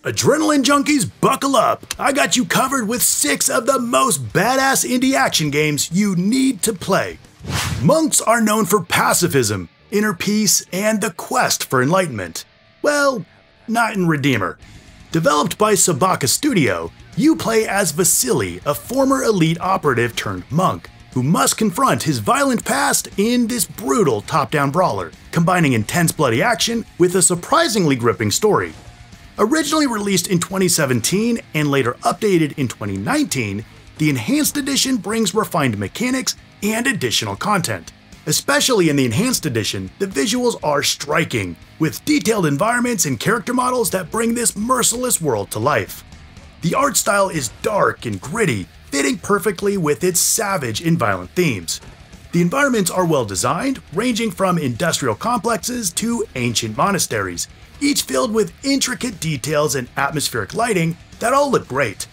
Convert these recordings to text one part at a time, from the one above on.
Adrenaline junkies, buckle up! I got you covered with 6 of the most badass indie action games you need to play. Monks are known for pacifism, inner peace, and the quest for enlightenment. Well, not in Redeemer. Developed by Sabaka Studio, you play as Vasily, a former elite operative turned monk, who must confront his violent past in this brutal top-down brawler, combining intense bloody action with a surprisingly gripping story. Originally released in 2017 and later updated in 2019, the Enhanced Edition brings refined mechanics and additional content. Especially in the Enhanced Edition, the visuals are striking, with detailed environments and character models that bring this merciless world to life. The art style is dark and gritty, fitting perfectly with its savage and violent themes. The environments are well designed, ranging from industrial complexes to ancient monasteries, each filled with intricate details and atmospheric lighting that all look great.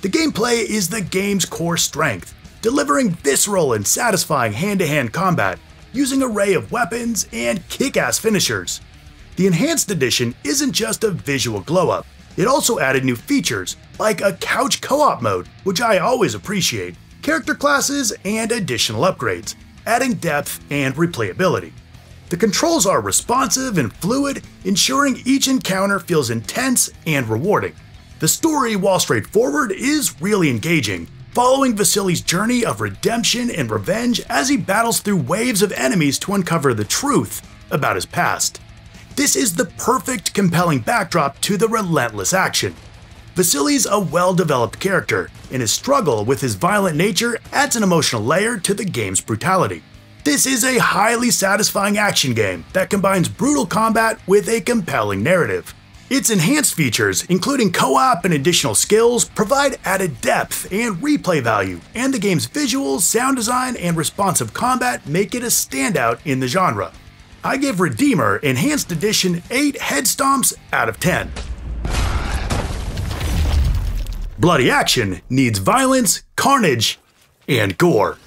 The gameplay is the game's core strength, delivering visceral and satisfying hand-to-hand combat, using an array of weapons and kick-ass finishers. The Enhanced Edition isn't just a visual glow-up, it also added new features, like a couch co-op mode, which I always appreciate, character classes, and additional upgrades, adding depth and replayability. The controls are responsive and fluid, ensuring each encounter feels intense and rewarding. The story, while straightforward, is really engaging, following Vasily's journey of redemption and revenge as he battles through waves of enemies to uncover the truth about his past. This is the perfect, compelling backdrop to the relentless action. Vasily's a well-developed character, and his struggle with his violent nature adds an emotional layer to the game's brutality. This is a highly satisfying action game that combines brutal combat with a compelling narrative. Its enhanced features, including co-op and additional skills, provide added depth and replay value, and the game's visuals, sound design, and responsive combat make it a standout in the genre. I give Redeemer Enhanced Edition 8 head stomps out of 10. Bloody action needs violence, carnage, and gore.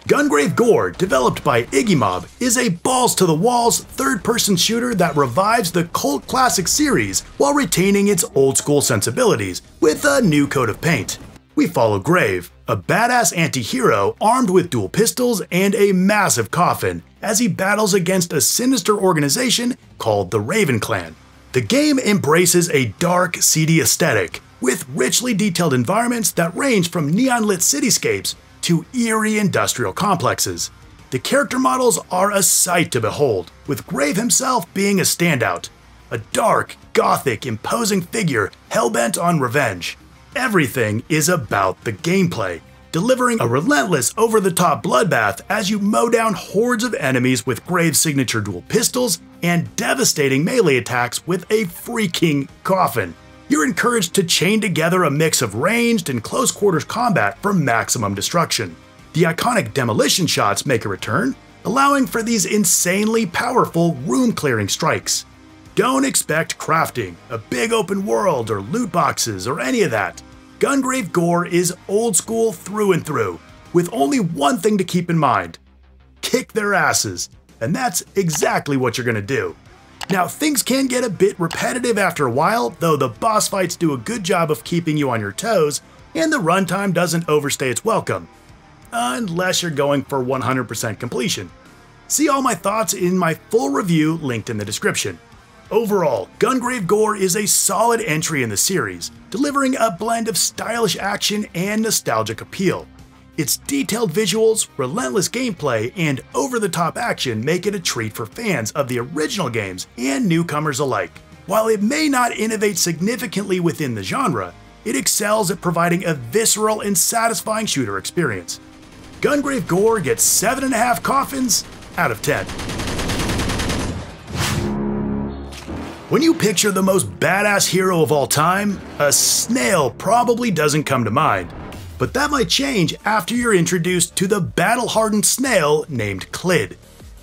Gungrave G.O.R.E, developed by Iggy Mob, is a balls-to-the-walls third-person shooter that revives the cult classic series while retaining its old-school sensibilities with a new coat of paint. We follow Grave, a badass anti-hero armed with dual pistols and a massive coffin, as he battles against a sinister organization called the Raven Clan. The game embraces a dark, seedy aesthetic, with richly detailed environments that range from neon-lit cityscapes to eerie industrial complexes. The character models are a sight to behold, with Grave himself being a standout. A dark, gothic, imposing figure hell-bent on revenge. Everything is about the gameplay, delivering a relentless, over-the-top bloodbath as you mow down hordes of enemies with Grave's signature dual pistols and devastating melee attacks with a freaking coffin. You're encouraged to chain together a mix of ranged and close-quarters combat for maximum destruction. The iconic demolition shots make a return, allowing for these insanely powerful room-clearing strikes. Don't expect crafting, a big open world, or loot boxes, or any of that. Gungrave G.O.R.E is old school through and through, with only one thing to keep in mind: kick their asses, and that's exactly what you're gonna do. Now, things can get a bit repetitive after a while, though the boss fights do a good job of keeping you on your toes, and the runtime doesn't overstay its welcome. Unless you're going for 100% completion. See all my thoughts in my full review linked in the description. Overall, Gungrave G.O.R.E is a solid entry in the series, delivering a blend of stylish action and nostalgic appeal. Its detailed visuals, relentless gameplay, and over-the-top action make it a treat for fans of the original games and newcomers alike. While it may not innovate significantly within the genre, it excels at providing a visceral and satisfying shooter experience. Gungrave G.O.R.E gets 7.5 coffins out of 10. When you picture the most badass hero of all time, a snail probably doesn't come to mind. But that might change after you're introduced to the battle-hardened snail named Clid.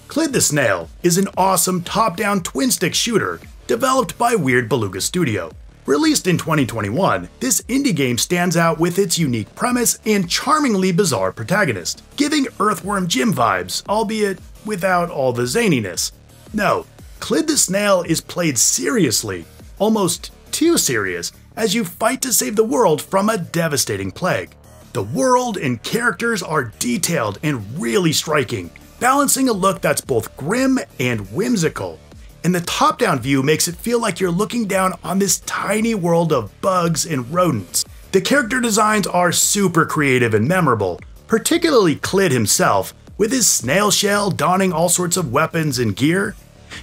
Clid the Snail is an awesome top-down twin-stick shooter developed by Weird Beluga Studio. Released in 2021, this indie game stands out with its unique premise and charmingly bizarre protagonist, giving Earthworm Jim vibes, albeit without all the zaniness. No, Clid the Snail is played seriously, almost too serious, as you fight to save the world from a devastating plague. The world and characters are detailed and really striking, balancing a look that's both grim and whimsical. And the top-down view makes it feel like you're looking down on this tiny world of bugs and rodents. The character designs are super creative and memorable, particularly Clid himself, with his snail shell donning all sorts of weapons and gear.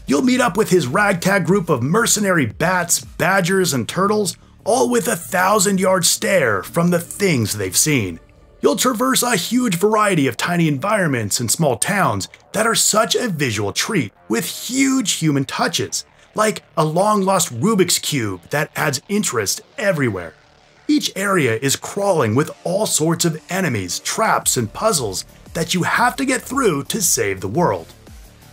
You'll meet up with his ragtag group of mercenary bats, badgers, and turtles, all with a 1,000-yard stare from the things they've seen. You'll traverse a huge variety of tiny environments and small towns that are such a visual treat, with huge human touches, like a long-lost Rubik's Cube that adds interest everywhere. Each area is crawling with all sorts of enemies, traps, and puzzles that you have to get through to save the world.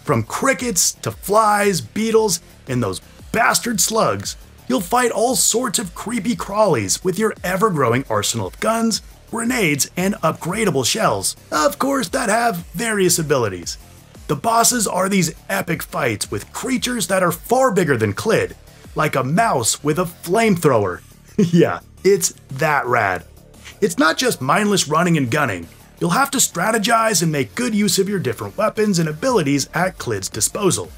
From crickets to flies, beetles, and those bastard slugs, you'll fight all sorts of creepy crawlies with your ever-growing arsenal of guns, grenades, and upgradable shells, of course, that have various abilities. The bosses are these epic fights with creatures that are far bigger than Clid, like a mouse with a flamethrower. Yeah, it's that rad. It's not just mindless running and gunning. You'll have to strategize and make good use of your different weapons and abilities at Clid's disposal.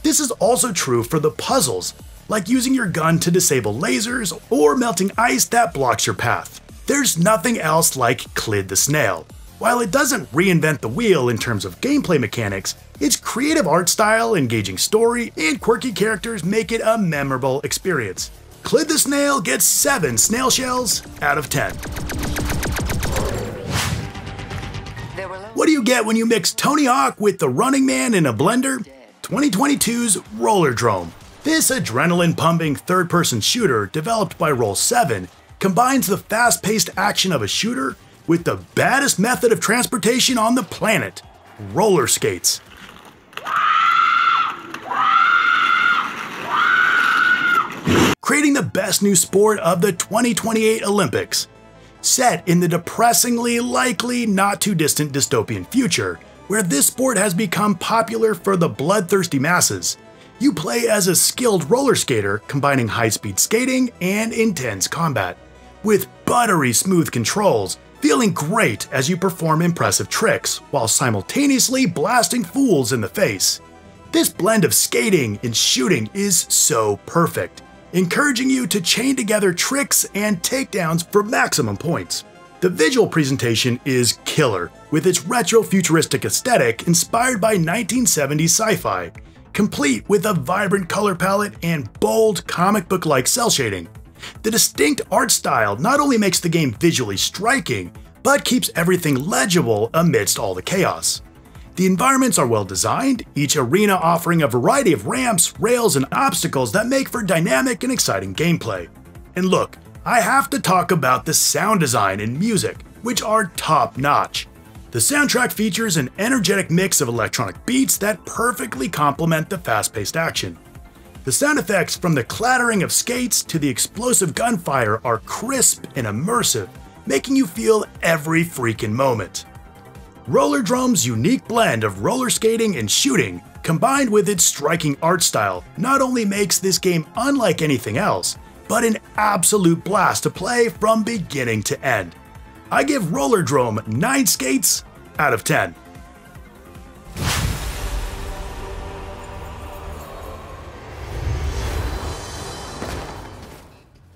This is also true for the puzzles, like using your gun to disable lasers or melting ice that blocks your path. There's nothing else like Clid the Snail. While it doesn't reinvent the wheel in terms of gameplay mechanics, its creative art style, engaging story, and quirky characters make it a memorable experience. Clid the Snail gets 7 snail shells out of 10. What do you get when you mix Tony Hawk with the Running Man in a blender? 2022's Rollerdrome. This adrenaline-pumping third-person shooter developed by Roll7 combines the fast-paced action of a shooter with the baddest method of transportation on the planet, roller skates. Creating the best new sport of the 2028 Olympics. Set in the depressingly likely not-too-distant dystopian future, where this sport has become popular for the bloodthirsty masses, you play as a skilled roller skater combining high-speed skating and intense combat, with buttery smooth controls, feeling great as you perform impressive tricks while simultaneously blasting fools in the face. This blend of skating and shooting is so perfect, encouraging you to chain together tricks and takedowns for maximum points. The visual presentation is killer, with its retro-futuristic aesthetic inspired by 1970s sci-fi, complete with a vibrant color palette and bold, comic book-like cel shading. The distinct art style not only makes the game visually striking, but keeps everything legible amidst all the chaos. The environments are well designed, each arena offering a variety of ramps, rails, and obstacles that make for dynamic and exciting gameplay. And look, I have to talk about the sound design and music, which are top-notch. The soundtrack features an energetic mix of electronic beats that perfectly complement the fast-paced action. The sound effects from the clattering of skates to the explosive gunfire are crisp and immersive, making you feel every freaking moment. Rollerdrome's unique blend of roller skating and shooting, combined with its striking art style, not only makes this game unlike anything else, but an absolute blast to play from beginning to end. I give Rollerdrome 9 skates out of 10.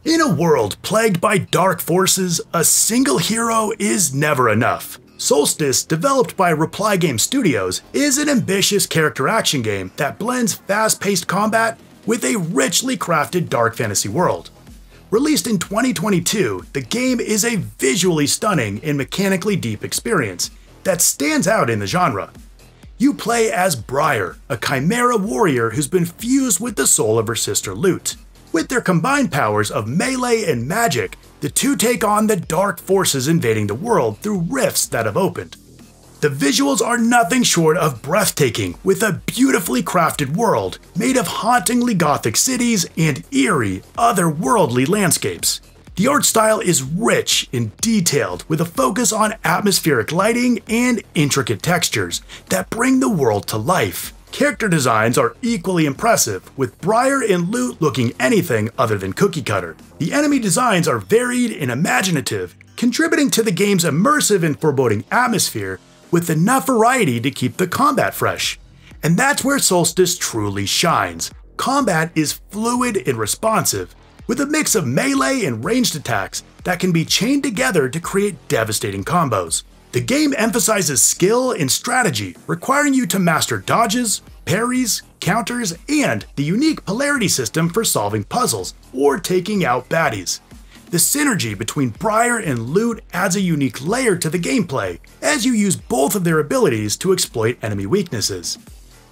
In a world plagued by dark forces, a single hero is never enough. Soulstice, developed by Reply Game Studios, is an ambitious character action game that blends fast-paced combat with a richly crafted dark fantasy world. Released in 2022, the game is a visually stunning and mechanically deep experience that stands out in the genre. You play as Briar, a chimera warrior who's been fused with the soul of her sister Lute. With their combined powers of melee and magic, the two take on the dark forces invading the world through rifts that have opened. The visuals are nothing short of breathtaking, with a beautifully crafted world made of hauntingly gothic cities and eerie, otherworldly landscapes. The art style is rich and detailed, with a focus on atmospheric lighting and intricate textures that bring the world to life. Character designs are equally impressive, with Briar and Lute looking anything other than cookie cutter. The enemy designs are varied and imaginative, contributing to the game's immersive and foreboding atmosphere with enough variety to keep the combat fresh. And that's where Soulstice truly shines. Combat is fluid and responsive, with a mix of melee and ranged attacks that can be chained together to create devastating combos. The game emphasizes skill and strategy, requiring you to master dodges, parries, counters, and the unique polarity system for solving puzzles or taking out baddies. The synergy between Briar and Lute adds a unique layer to the gameplay, as you use both of their abilities to exploit enemy weaknesses.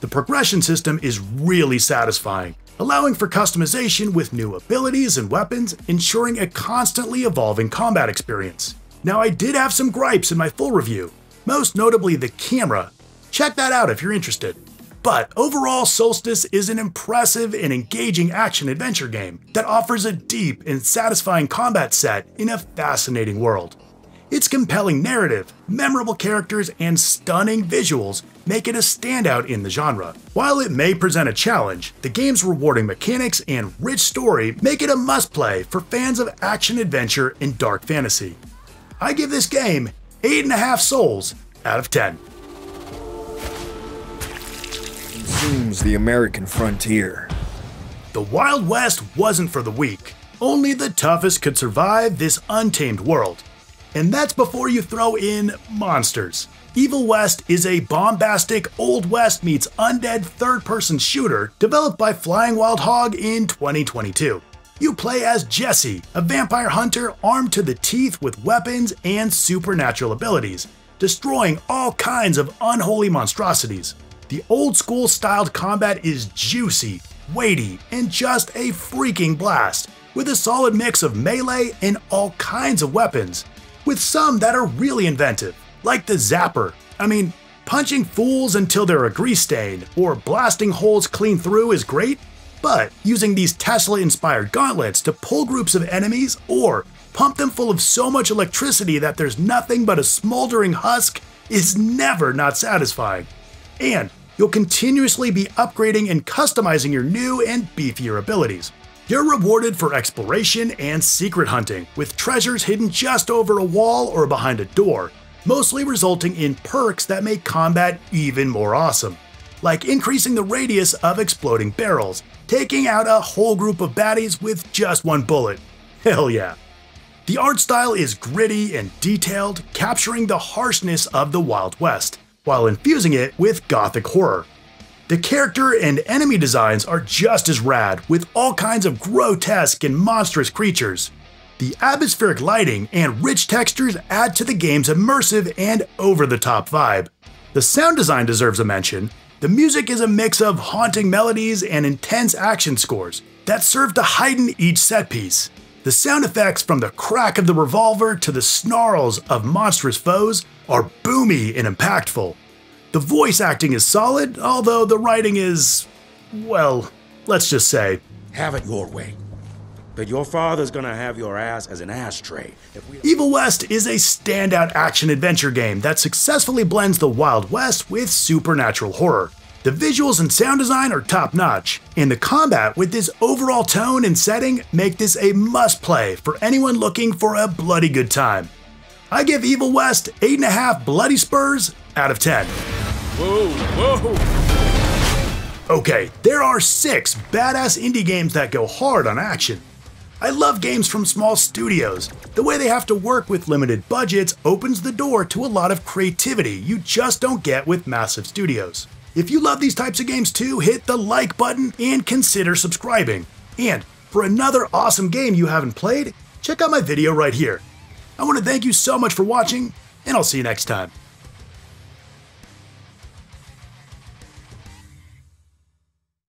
The progression system is really satisfying, allowing for customization with new abilities and weapons, ensuring a constantly evolving combat experience. Now, I did have some gripes in my full review, most notably the camera. Check that out if you're interested. But overall, Soulstice is an impressive and engaging action-adventure game that offers a deep and satisfying combat set in a fascinating world. Its compelling narrative, memorable characters, and stunning visuals make it a standout in the genre. While it may present a challenge, the game's rewarding mechanics and rich story make it a must-play for fans of action-adventure and dark fantasy. I give this game 8.5 souls out of 10. Consumes the American frontier. The Wild West wasn't for the weak. Only the toughest could survive this untamed world. And that's before you throw in monsters. Evil West is a bombastic Old West meets undead third-person shooter developed by Flying Wild Hog in 2022. You play as Jesse, a vampire hunter armed to the teeth with weapons and supernatural abilities, destroying all kinds of unholy monstrosities. The old-school styled combat is juicy, weighty, and just a freaking blast, with a solid mix of melee and all kinds of weapons, with some that are really inventive, like the Zapper. I mean, punching fools until they're a grease stain, or blasting holes clean through is great, but using these Tesla-inspired gauntlets to pull groups of enemies or pump them full of so much electricity that there's nothing but a smoldering husk is never not satisfying. And you'll continuously be upgrading and customizing your new and beefier abilities. You're rewarded for exploration and secret hunting, with treasures hidden just over a wall or behind a door, mostly resulting in perks that make combat even more awesome, like increasing the radius of exploding barrels, taking out a whole group of baddies with just one bullet. Hell yeah. The art style is gritty and detailed, capturing the harshness of the Wild West, while infusing it with gothic horror. The character and enemy designs are just as rad, with all kinds of grotesque and monstrous creatures. The atmospheric lighting and rich textures add to the game's immersive and over-the-top vibe. The sound design deserves a mention. The music is a mix of haunting melodies and intense action scores that serve to heighten each set piece. The sound effects, from the crack of the revolver to the snarls of monstrous foes, are boomy and impactful. The voice acting is solid, although the writing is, well, let's just say, have it your way. But your father's gonna have your ass as an ashtray. Evil West is a standout action-adventure game that successfully blends the Wild West with supernatural horror. The visuals and sound design are top-notch, and the combat with this overall tone and setting make this a must-play for anyone looking for a bloody good time. I give Evil West 8.5 bloody spurs out of 10. Whoa, whoa! Okay, there are 6 badass indie games that go hard on action. I love games from small studios. The way they have to work with limited budgets opens the door to a lot of creativity you just don't get with massive studios. If you love these types of games too, hit the like button and consider subscribing. And for another awesome game you haven't played, check out my video right here. I want to thank you so much for watching, and I'll see you next time.